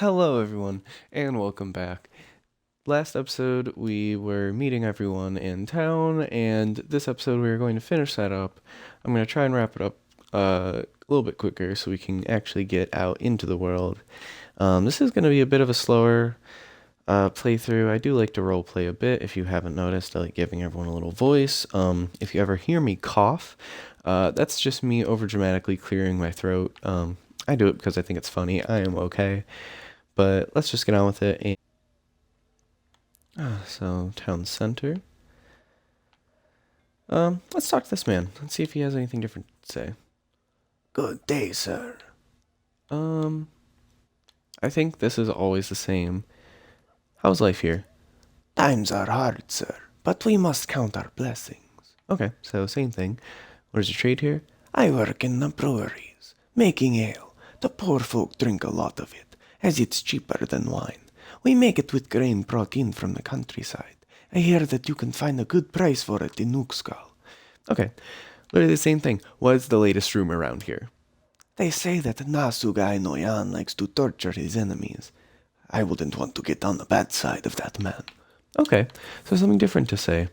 Hello, everyone, and welcome back. Last episode, we were meeting everyone in town, and this episode, we are going to finish that up. I'm going to try and wrap it up a little bit quicker so we can actually get out into the world. This is going to be a bit of a slower playthrough. I do like to roleplay a bit. If you haven't noticed, I like giving everyone a little voice. If you ever hear me cough, that's just me overdramatically clearing my throat. I do it because I think it's funny. I am okay. But let's just get on with it. So, town center. Let's talk to this man. Let's see if he has anything different to say. Good day, sir. Um, I think this is always the same. How's life here? Times are hard, sir, but we must count our blessings. Okay, so same thing. What is your trade here? I work in the breweries, making ale. The poor folk drink a lot of it, as it's cheaper than wine. We make it with grain brought in from the countryside. I hear that you can find a good price for it in Nookskal. Okay, literally the same thing. What is the latest rumor around here? They say that Nasugai Noyan likes to torture his enemies. I wouldn't want to get on the bad side of that man. Okay, so something different to say.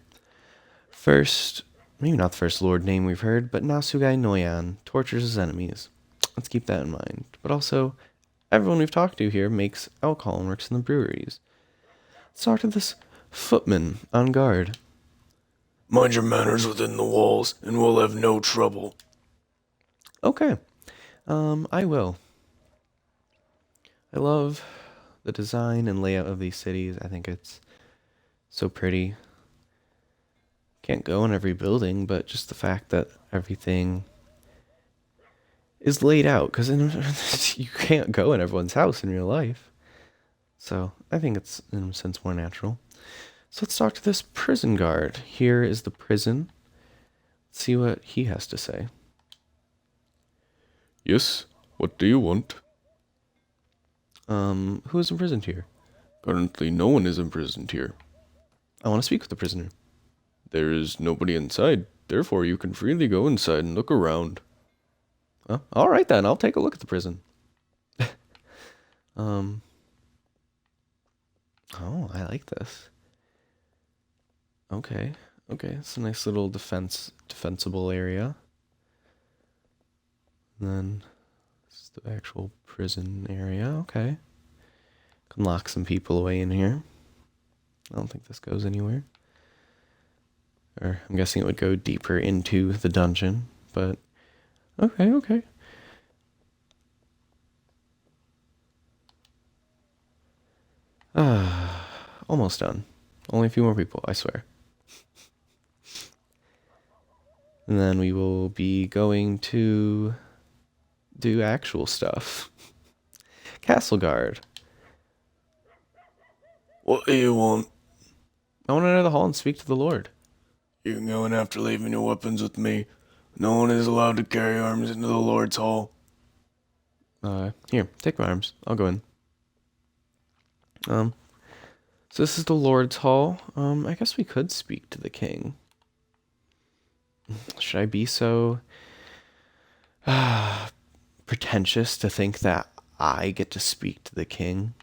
First, maybe not the first lord name we've heard, but Nasugai Noyan tortures his enemies. Let's keep that in mind. But also, everyone we've talked to here makes alcohol and works in the breweries. Let's talk to this footman on guard. Mind your manners within the walls, and we'll have no trouble. Okay, I will. I love the design and layout of these cities. I think it's so pretty. Can't go in every building, but just the fact that everything is laid out, because you can't go in everyone's house in real life. So I think it's, in a sense, more natural. So let's talk to this prison guard. Here is the prison. Let's see what he has to say. Yes, what do you want? Who is imprisoned here? Currently, no one is imprisoned here. I want to speak with the prisoner. There is nobody inside, therefore you can freely go inside and look around. Oh, all right then. I'll take a look at the prison. Oh, I like this. Okay, it's a nice little defensible area. And then this is the actual prison area. Okay, can lock some people away in here. I don't think this goes anywhere. Or I'm guessing it would go deeper into the dungeon, but okay. Almost done. Only a few more people, I swear. And then we will be going to do actual stuff. Castle guard. What do you want? I want to enter the hall and speak to the Lord. You can go in after leaving your weapons with me. No one is allowed to carry arms into the Lord's Hall. Here, take my arms. I'll go in. So this is the Lord's Hall. I guess we could speak to the king. Should I be so pretentious to think that I get to speak to the king?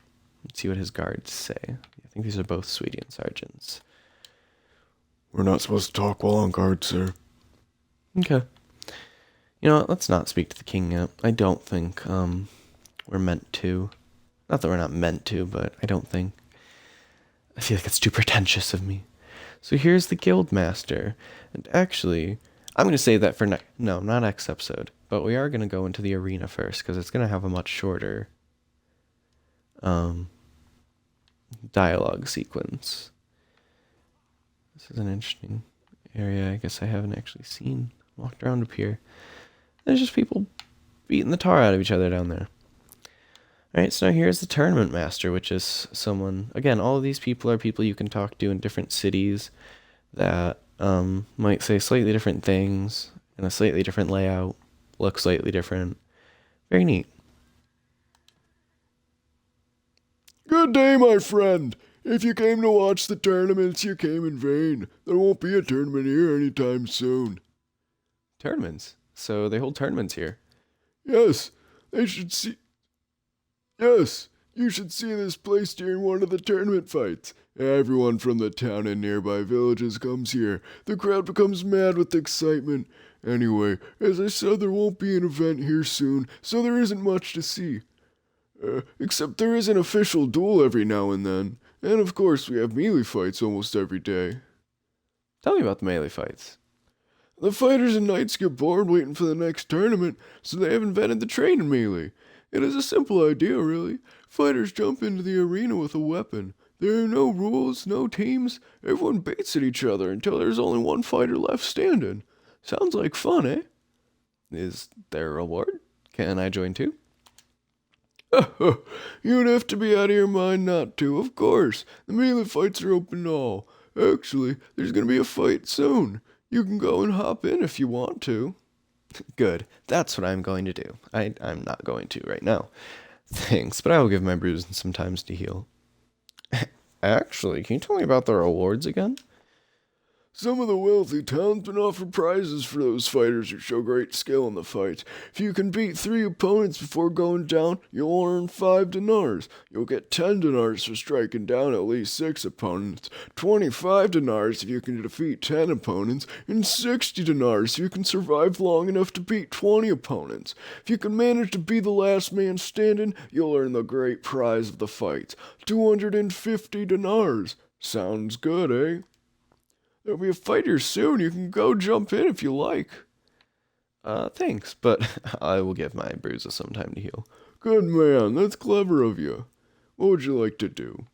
Let's see what his guards say. I think these are both Swedian sergeants. We're not supposed to talk while on guard, sir. Okay. You know what? Let's not speak to the king yet. I don't think we're meant to. Not that we're not meant to, but I don't think. I feel like it's too pretentious of me. So here's the guild master. And actually, I'm going to save that for no, not next episode. But we are going to go into the arena first, because it's going to have a much shorter dialogue sequence. This is an interesting area. I guess I haven't actually seen. Walked around up here. There's just people beating the tar out of each other down there. Alright, so now here's the tournament master, which is someone, again, all of these people are people you can talk to in different cities that might say slightly different things in a slightly different layout, look slightly different. Very neat. Good day, my friend. If you came to watch the tournaments, you came in vain. There won't be a tournament here anytime soon. Tournaments? So they hold tournaments here. Yes, they should see... Yes, You should see this place during one of the tournament fights. Everyone from the town and nearby villages comes here. The crowd becomes mad with excitement. Anyway, as I said, there won't be an event here soon, so there isn't much to see. Except there is an official duel every now and then. And of course, we have melee fights almost every day. Tell me about the melee fights. The fighters and knights get bored waiting for the next tournament, so they have invented the training melee. It is a simple idea, really. Fighters jump into the arena with a weapon. There are no rules, no teams. Everyone baits at each other until there's only one fighter left standing. Sounds like fun, eh? Is there a reward? Can I join too? You'd have to be out of your mind not to, of course. The melee fights are open to all. Actually, there's gonna be a fight soon. You can go and hop in if you want to. Good. That's what I'm going to do. I'm not going to right now. Thanks, but I will give my bruises some time to heal. Actually, can you tell me about the rewards again? Some of the wealthy towns been offered prizes for those fighters who show great skill in the fight. If you can beat 3 opponents before going down, you'll earn 5 dinars. You'll get 10 dinars for striking down at least 6 opponents, 25 dinars if you can defeat 10 opponents, and 60 dinars if you can survive long enough to beat 20 opponents. If you can manage to be the last man standing, you'll earn the great prize of the fight, 250 dinars. Sounds good, eh? There'll be a fight here soon. You can go jump in if you like. Thanks, but I will give my bruises some time to heal. Good man, that's clever of you. What would you like to do?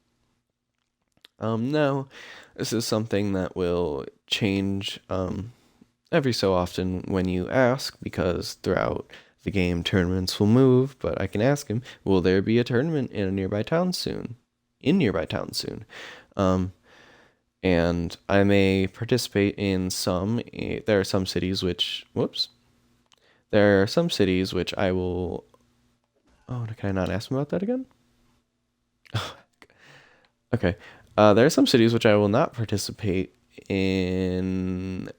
No, this is something that will change, every so often when you ask, because throughout the game tournaments will move, but I can ask him, will there be a tournament in a nearby town soon? And I may participate in some. There are some cities which, there are some cities which I will. Oh, can I not ask him about that again? Okay. There are some cities which I will not participate in.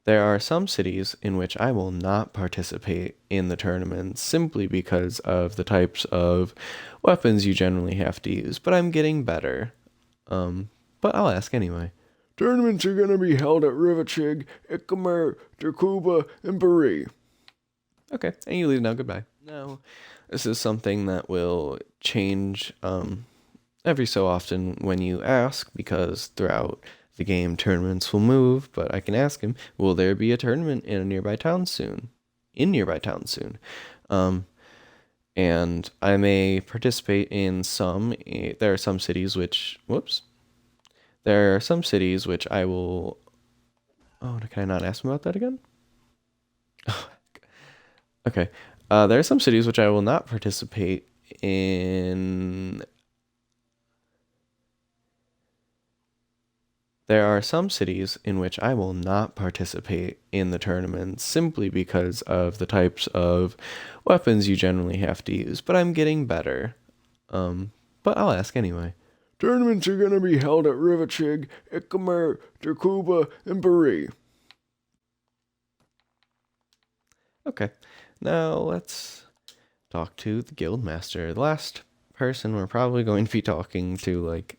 There are some cities in which I will not participate in the tournament simply because of the types of weapons you generally have to use, but I'm getting better. But I'll ask anyway. Tournaments are gonna be held at Rivachig, Ikamer, Derkuba, and Bari. Okay, and you leave now. Goodbye. No, this is something that will change every so often when you ask, because throughout the game tournaments will move, but I can ask him, will there be a tournament in a nearby town soon? And I may participate in some. There are some cities which, there are some cities which I will. Oh, can I not ask him about that again? Okay. There are some cities which I will not participate in. There are some cities in which I will not participate in the tournament simply because of the types of weapons you generally have to use, but I'm getting better. But I'll ask anyway. Tournaments are gonna be held at Rivachig, Ikamer, Derkuba, and Bari. Okay, now let's talk to the guildmaster. The last person we're probably going to be talking to, like,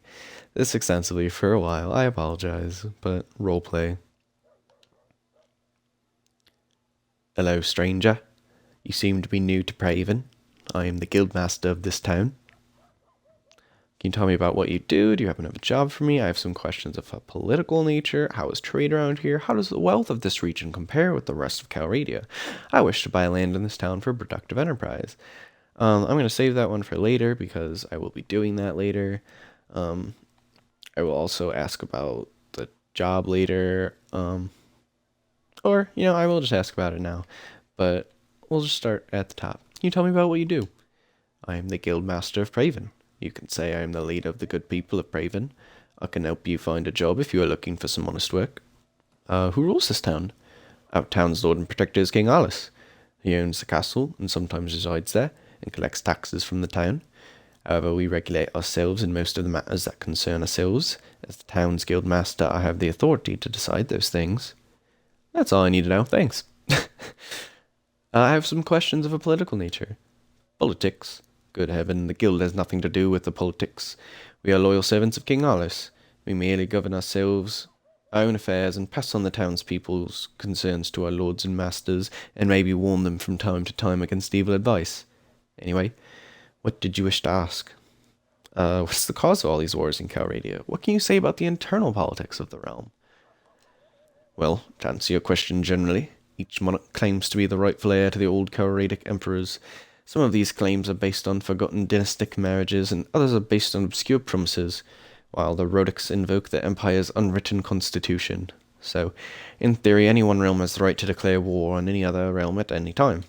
this extensively for a while. I apologize, but roleplay. Hello, stranger. You seem to be new to Praven. I am the guildmaster of this town. Can you tell me about what you do? Do you happen to have a job for me? I have some questions of a political nature. How is trade around here? How does the wealth of this region compare with the rest of Calradia? I wish to buy land in this town for productive enterprise. I'm going to save that one for later because I will be doing that later. I will also ask about the job later. Or, I will just ask about it now. But we'll just start at the top. Can you tell me about what you do? I am the Guildmaster of Praven. You can say I am the leader of the good people of Praven. I can help you find a job if you are looking for some honest work. Who rules this town? Our town's lord and protector is King Alice. He owns the castle and sometimes resides there and collects taxes from the town. However, we regulate ourselves in most of the matters that concern ourselves. As the town's guildmaster, I have the authority to decide those things. That's all I need to know. Thanks. I have some questions of a political nature. Politics. Good heaven, the guild has nothing to do with the politics. We are loyal servants of King Arlis. We merely govern ourselves, our own affairs, and pass on the townspeople's concerns to our lords and masters, and maybe warn them from time to time against evil advice. Anyway, what did you wish to ask? What's the cause of all these wars in Calradia? What can you say about the internal politics of the realm? Well, to answer your question generally, each monarch claims to be the rightful heir to the old Calradic emperors. Some of these claims are based on forgotten dynastic marriages, and others are based on obscure promises, while the Rhodics invoke the Empire's unwritten constitution. So, in theory, any one realm has the right to declare war on any other realm at any time.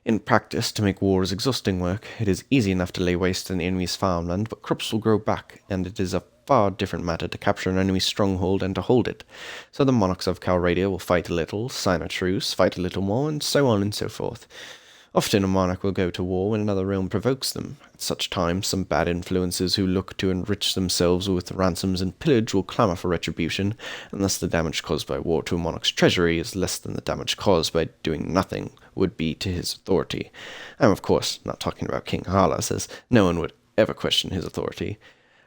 In practice, to make war as exhausting work, it is easy enough to lay waste an enemy's farmland, but crops will grow back, and it is a far different matter to capture an enemy's stronghold and to hold it. So the monarchs of Calradia will fight a little, sign a truce, fight a little more, and so on and so forth. Often a monarch will go to war when another realm provokes them. At such times, some bad influences who look to enrich themselves with ransoms and pillage will clamour for retribution, and thus the damage caused by war to a monarch's treasury is less than the damage caused by doing nothing would be to his authority. I'm of course not talking about King Harlas, as no one would ever question his authority.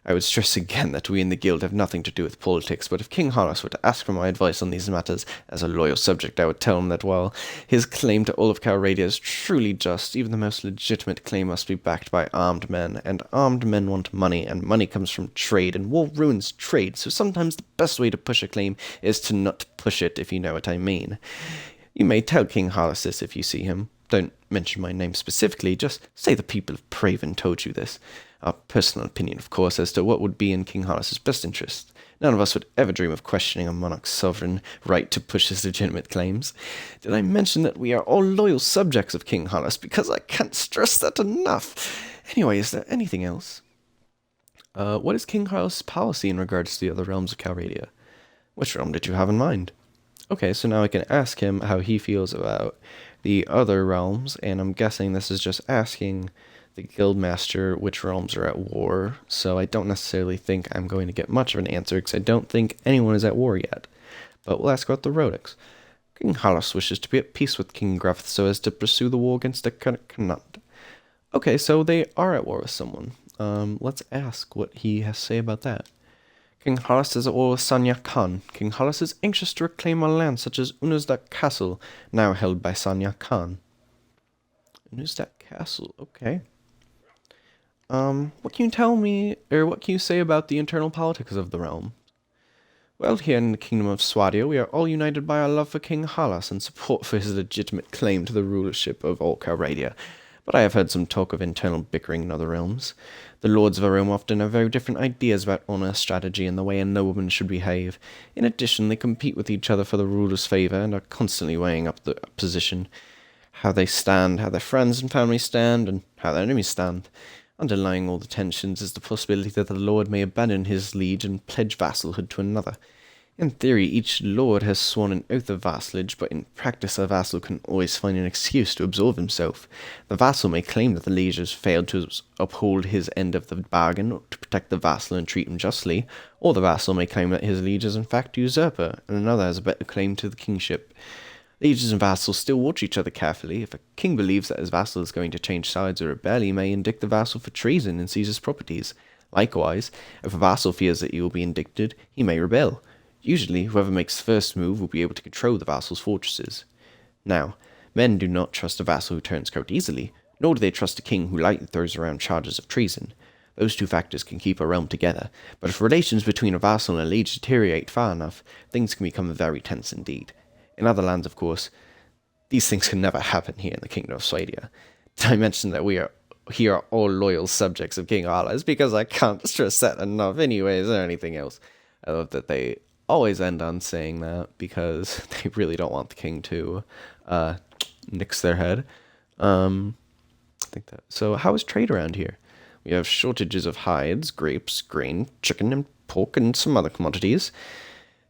I would stress again that we in the guild have nothing to do with politics, but if King Harlas were to ask for my advice on these matters, as a loyal subject I would tell him that while his claim to all of Calradia is truly just, even the most legitimate claim must be backed by armed men, and armed men want money, and money comes from trade, and war ruins trade, so sometimes the best way to push a claim is to not push it, if you know what I mean. You may tell King Harlas this if you see him. Don't mention my name specifically, just say the people of Praven told you this. Our personal opinion, of course, as to what would be in King Harlas's best interest. None of us would ever dream of questioning a monarch's sovereign right to push his legitimate claims. Did I mention that we are all loyal subjects of King Harlas? Because I can't stress that enough. Anyway, is there anything else? What is King Harlas's policy in regards to the other realms of Calradia? Which realm did you have in mind? Okay, so now I can ask him how he feels about the other realms, and I'm guessing this is just asking the guildmaster which realms are at war, so I don't necessarily think I'm going to get much of an answer, because I don't think anyone is at war yet. But we'll ask about the Rhodics. King Harlas wishes to be at peace with King Grefth so as to pursue the war against the Connaught. Okay, so they are at war with someone. Let's ask what he has to say about that. King Harlas is at war with Sanya Khan. King Harlas is anxious to reclaim a land such as Unuzdak Castle, now held by Sanya Khan. Unuzdak Castle, okay. What can you tell me, or what can you say about the internal politics of the realm? Well, here in the kingdom of Swadia, we are all united by our love for King Harlas and support for his legitimate claim to the rulership of all Calradia. But I have heard some talk of internal bickering in other realms. The lords of a realm often have very different ideas about honour, strategy, and the way a nobleman should behave. In addition, they compete with each other for the ruler's favour and are constantly weighing up the position, how they stand, how their friends and family stand, and how their enemies stand. Underlying all the tensions is the possibility that the lord may abandon his liege and pledge vassalhood to another. In theory, each lord has sworn an oath of vassalage, but in practice a vassal can always find an excuse to absolve himself. The vassal may claim that the liege has failed to uphold his end of the bargain to protect the vassal and treat him justly, or the vassal may claim that his liege is in fact usurper, and another has a better claim to the kingship. Lieges and vassals still watch each other carefully. If a king believes that his vassal is going to change sides or rebel, he may indict the vassal for treason and seize his properties. Likewise, if a vassal fears that he will be indicted, he may rebel. Usually, whoever makes the first move will be able to control the vassal's fortresses. Now, men do not trust a vassal who turns coat easily, nor do they trust a king who lightly throws around charges of treason. Those two factors can keep a realm together, but if relations between a vassal and a liege deteriorate far enough, things can become very tense indeed. In other lands, of course, these things can never happen here in the Kingdom of Swadia. Did I mention that we are here all loyal subjects of King Arlas? Because I can't stress that enough anyways, or anything else. I love that they always end on saying that, because they really don't want the king to nix their head. So how is trade around here? We have shortages of hides, grapes, grain, chicken, and pork, and some other commodities.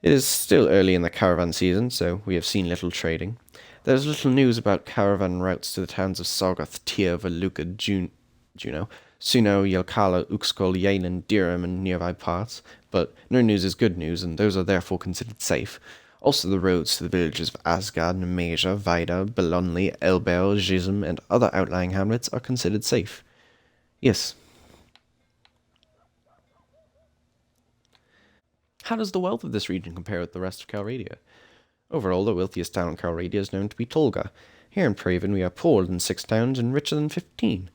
It is still early in the caravan season, so we have seen little trading. There is little news about caravan routes to the towns of Sargoth, Tyr, Valuka, Juno, Suno, Yelkala, Uxkol, Yalen, Dirham, and nearby parts, but no news is good news, and those are therefore considered safe. Also, the roads to the villages of Asgard, Nemasia, Vida, Belonley, Elbel, Gism, and other outlying hamlets are considered safe. Yes. How does the wealth of this region compare with the rest of Calradia? Overall, the wealthiest town in Calradia is known to be Tolga. Here in Praven, we are poorer than 6 towns and richer than 15. In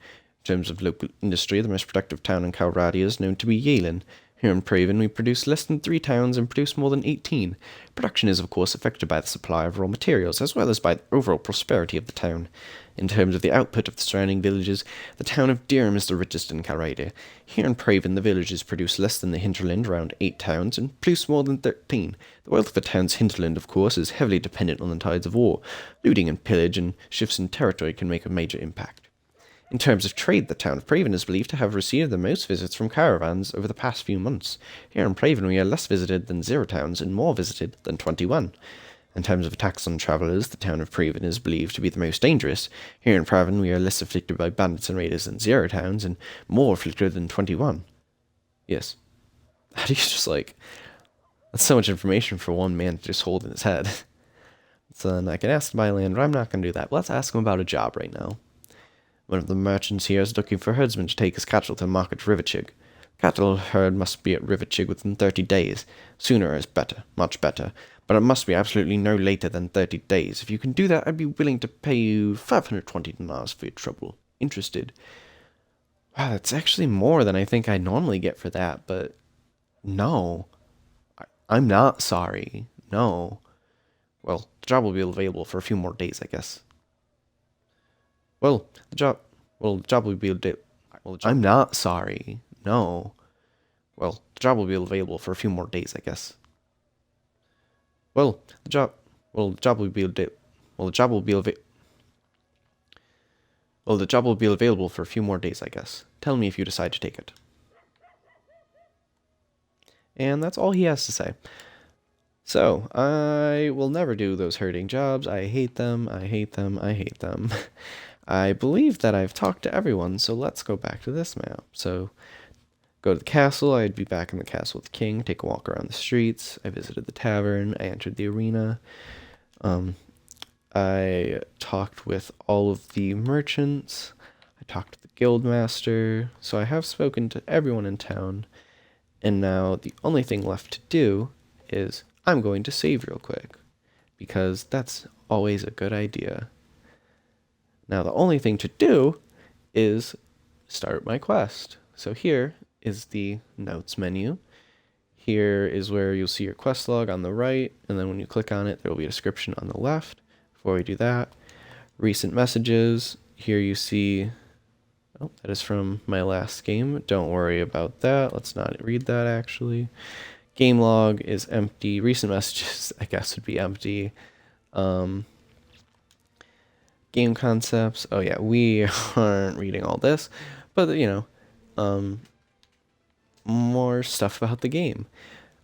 terms of local industry, the most productive town in Calradia is known to be Yalen. Here in Praven, we produce less than 3 towns and produce more than 18. Production is, of course, affected by the supply of raw materials, as well as by the overall prosperity of the town. In terms of the output of the surrounding villages, the town of Dirham is the richest in Calradia. Here in Praven, the villages produce less than the hinterland, around 8 towns, and produce more than 13. The wealth of the town's hinterland, of course, is heavily dependent on the tides of war. Looting and pillage and shifts in territory can make a major impact. In terms of trade, the town of Praven is believed to have received the most visits from caravans over the past few months. Here in Praven, we are less visited than 0 towns and more visited than 21. In terms of attacks on travellers, the town of Praven is believed to be the most dangerous. Here in Praven, we are less afflicted by bandits and raiders than 0 towns and more afflicted than 21. Yes. How do you just, that's so much information for one man to just hold in his head. So I can ask to buy land, but I'm not going to do that. Let's ask him about a job right now. One of the merchants here is looking for herdsmen to take his cattle to market Riverchig. Cattle herd must be at Riverchig within 30 days. Sooner is better, much better, but it must be absolutely no later than 30 days. If you can do that, I'd be willing to pay you 520 dinars for your trouble. Interested? Wow, that's actually more than I think I normally get for that, but no. I'm not sorry. No. Well, the job will be available for a few more days, I guess. The job will be I'm not sorry. No. Well, the job will be available for a few more days, I guess. The job will be available for a few more days, I guess. Tell me if you decide to take it. And that's all he has to say. So, I will never do those herding jobs. I hate them, I hate them, I hate them. I believe that I've talked to everyone, so let's go back to this map. So, go to the castle. I'd be back in the castle with the king, take a walk around the streets. I visited the tavern. I entered the arena. I talked with all of the merchants. I talked to the guild master. So I have spoken to everyone in town. And now the only thing left to do is I'm going to save real quick, because that's always a good idea. Now the only thing to do is start my quest. So here is the notes menu. Here is where you'll see your quest log on the right, and then when you click on it, there will be a description on the left. Before we do that, recent messages. Here you see, that is from my last game. Don't worry about that. Let's not read that actually. Game log is empty. Recent messages, I guess, would be empty. Game concepts. Oh yeah, we aren't reading all this, but more stuff about the game.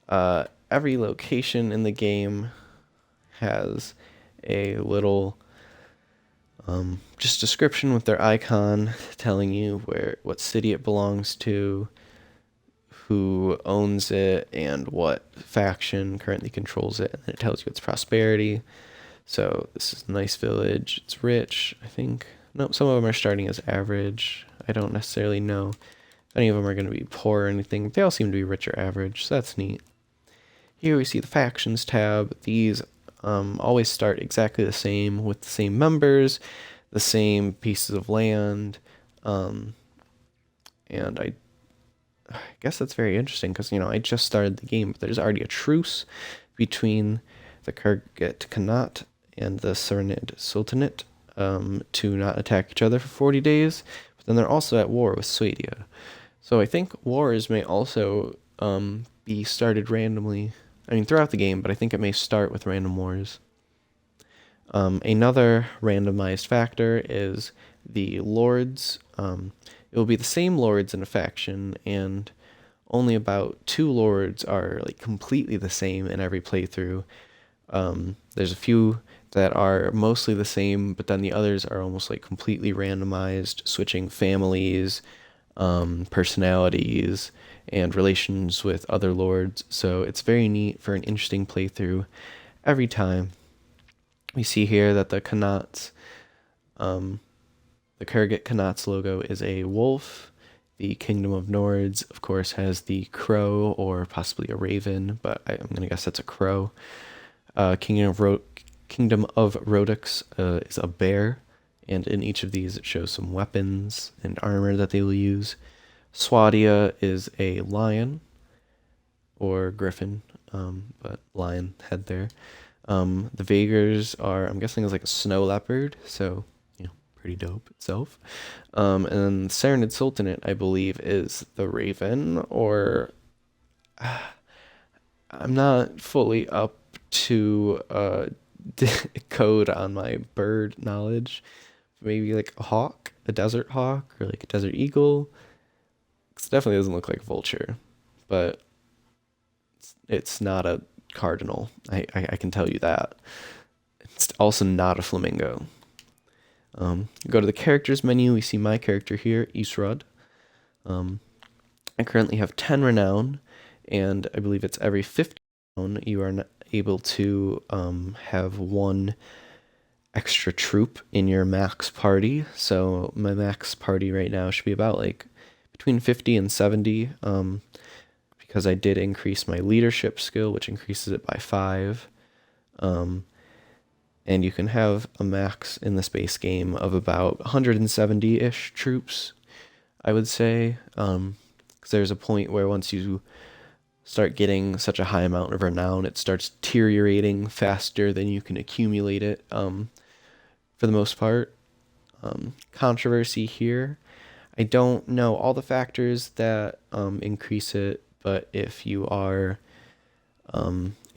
Every location in the game has a little just description with their icon telling you what city it belongs to, who owns it, and what faction currently controls it, and then it tells you its prosperity. So this is a nice village. It's rich, I think. No, some of them are starting as average. I don't necessarily know if any of them are going to be poor or anything. They all seem to be rich or average, so that's neat. Here we see the factions tab. These always start exactly the same, with the same members, the same pieces of land, and I guess that's very interesting because, I just started the game, but there's already a truce between the Kharget Khanate and the Serenid Sultanate to not attack each other for 40 days, but then they're also at war with Swadia. So I think wars may also be started randomly, throughout the game, but I think it may start with random wars. Another randomized factor is the lords. It will be the same lords in a faction, and only about 2 lords are completely the same in every playthrough. There's a few that are mostly the same, but then the others are almost completely randomized, switching families, personalities, and relations with other lords. So it's very neat for an interesting playthrough. every time. We see here that the Connaughts, the Kurgan Connaughts logo is a wolf. The Kingdom of Nords, of course, has the crow or possibly a raven, but I'm going to guess that's a crow. Kingdom of Rodix is a bear, and in each of these it shows some weapons and armor that they will use. Swadia is a lion or griffin, but lion head there. The Vagers are, I'm guessing, is like a snow leopard, so pretty dope itself. And then Serenid Sultanate, I believe, is the raven, or I'm not fully up to code on my bird knowledge. Maybe like a hawk, a desert hawk, or like a desert eagle. It definitely doesn't look like a vulture, but it's not a cardinal. I can tell you that. It's also not a flamingo. Go to the characters menu. We see my character here, Izrod. I currently have 10 renown, and I believe it's every 50 renown you are able to have one extra troop in your max party. So my max party right now should be about like between 50 and 70, because I did increase my leadership skill, which increases it by 5. And you can have a max in this base game of about 170-ish troops, I would say. Because there's a point where once you start getting such a high amount of renown, it starts deteriorating faster than you can accumulate it, for the most part. Controversy here. I don't know all the factors that increase it, but if you are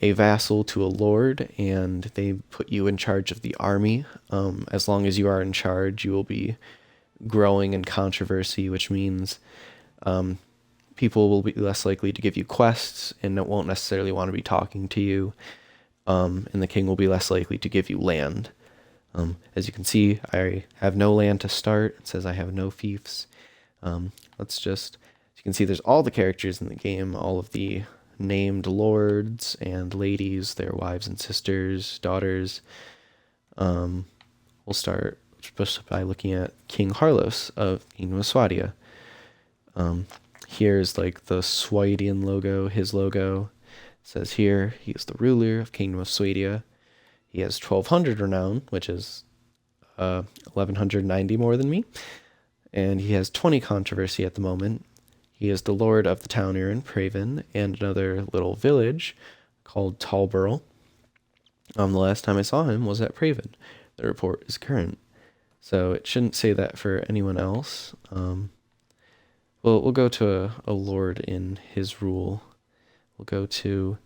a vassal to a lord and they put you in charge of the army, as long as you are in charge, you will be growing in controversy, which means people will be less likely to give you quests and won't necessarily want to be talking to you, and the king will be less likely to give you land. As you can see, I have no land to start. It says I have no fiefs. As you can see, there's all the characters in the game, all of the named lords and ladies, their wives and sisters, daughters. We'll start just by looking at King Harlos of Kingdom of Swadia. Here's like the Swadian logo, his logo. It says here he is the ruler of Kingdom of Swadia. He has 1200 renown, which is 1190 more than me, and he has 20 controversy at the moment. He is the lord of the town here in Praven and another little village called Talburl. The last time I saw him was at Praven. The report is current, so it shouldn't say that for anyone else. We'll go to a lord in his rule. We'll go to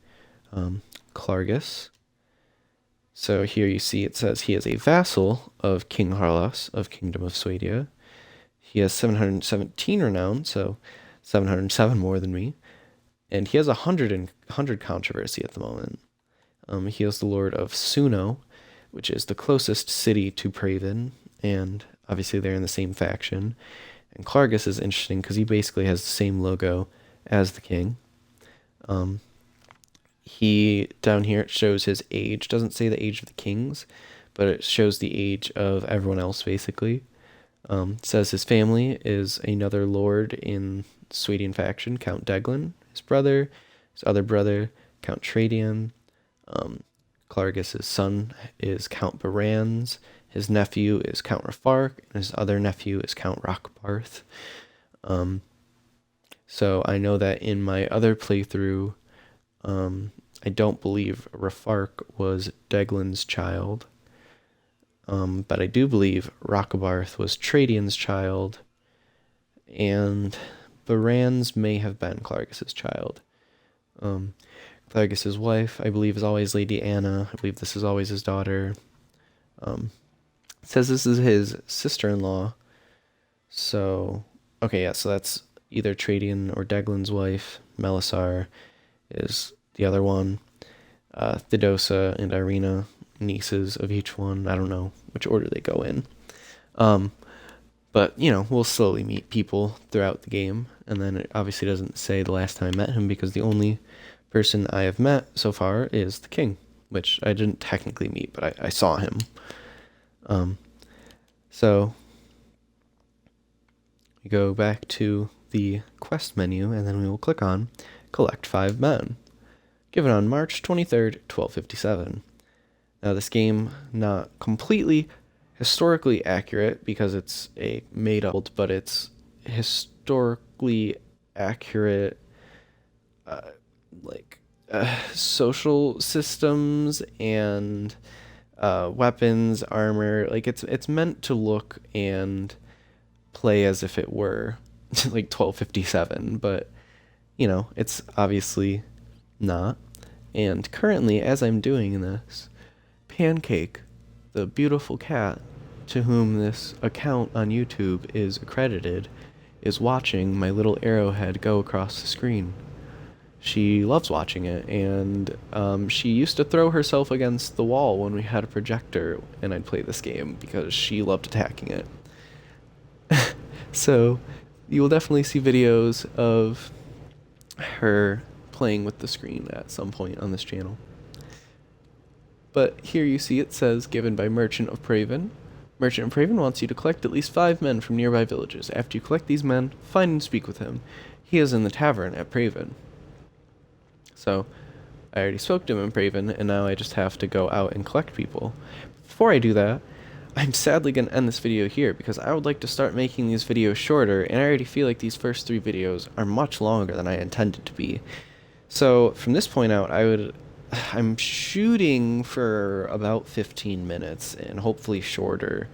Clargus. So here you see it says he is a vassal of King Harlos of Kingdom of Swadia. He has 717 renown, so 707 more than me. And he has 100 controversy at the moment. He is the lord of Suno, which is the closest city to Praven, and obviously they're in the same faction. And Clargus is interesting because he basically has the same logo as the king. He, down here, it shows his age. Doesn't say the age of the kings, but it shows the age of everyone else, basically. It says his family is another lord in Swadian faction, Count Deglin. His brother, his other brother, Count Tradian. Clargus' son is Count Barans. His nephew is Count Rafark, and his other nephew is Count Rockbarth. So I know that in my other playthrough, I don't believe Rafark was Deglin's child, but I do believe Rockabarth was Tradian's child, and Barans may have been Clargus' child. Clargus' wife, I believe, is always Lady Anna. I believe this is always his daughter. It says this is his sister-in-law. So, okay, yeah, so that's either Tradian or Deglin's wife. Melisar is the other one. Theodosa and Irina, nieces of each one. I don't know which order they go in. But, we'll slowly meet people throughout the game. And then it obviously doesn't say the last time I met him because the only person I have met so far is the king. which I didn't technically meet, but I saw him. So we go back to the quest menu, and then we will click on Collect 5 Men, given on March 23rd, 1257. Now, this game, not completely historically accurate because it's a made-up, but it's historically accurate, social systems and weapons, armor. Like, it's meant to look and play as if it were like 1257, but it's obviously not. And currently, as I'm doing this, Pancake, the beautiful cat to whom this account on YouTube is accredited, is watching my little arrowhead go across the screen. She loves watching it, and she used to throw herself against the wall when we had a projector and I'd play this game because she loved attacking it. So you will definitely see videos of her playing with the screen at some point on this channel. But here you see it says, given by Merchant of Praven. Merchant of Praven wants you to collect at least 5 men from nearby villages. After you collect these men, find and speak with him. He is in the tavern at Praven. So, I already spoke to him in Praven, and now I just have to go out and collect people. Before I do that, I'm sadly going to end this video here because I would like to start making these videos shorter, and I already feel like these first 3 videos are much longer than I intended to be. So, from this point out, I'm shooting for about 15 minutes and hopefully shorter.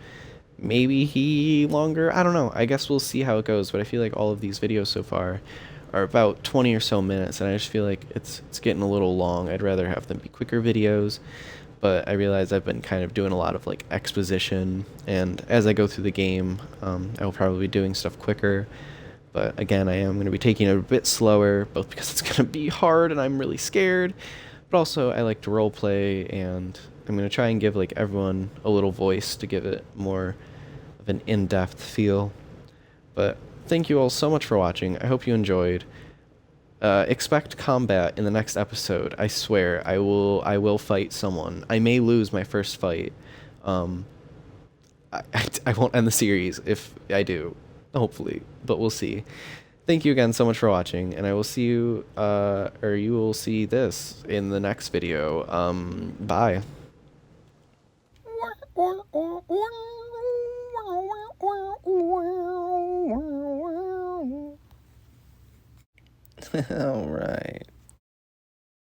Maybe longer? I don't know. I guess we'll see how it goes, but I feel like all of these videos so far are about 20 or so minutes, and I just feel like it's getting a little long. I'd rather have them be quicker videos, but I realize I've been kind of doing a lot of like exposition, and as I go through the game, I will probably be doing stuff quicker. But again, I am going to be taking it a bit slower, both because it's going to be hard and I'm really scared, but also I like to roleplay, and I'm going to try and give like everyone a little voice to give it more of an in-depth feel. But thank you all so much for watching. I hope you enjoyed. Expect combat in the next episode. I swear, I will fight someone. I may lose my first fight. I won't end the series if I do, hopefully, but we'll see. Thank you again so much for watching, and I will see you, or you will see this in the next video. Bye. All right.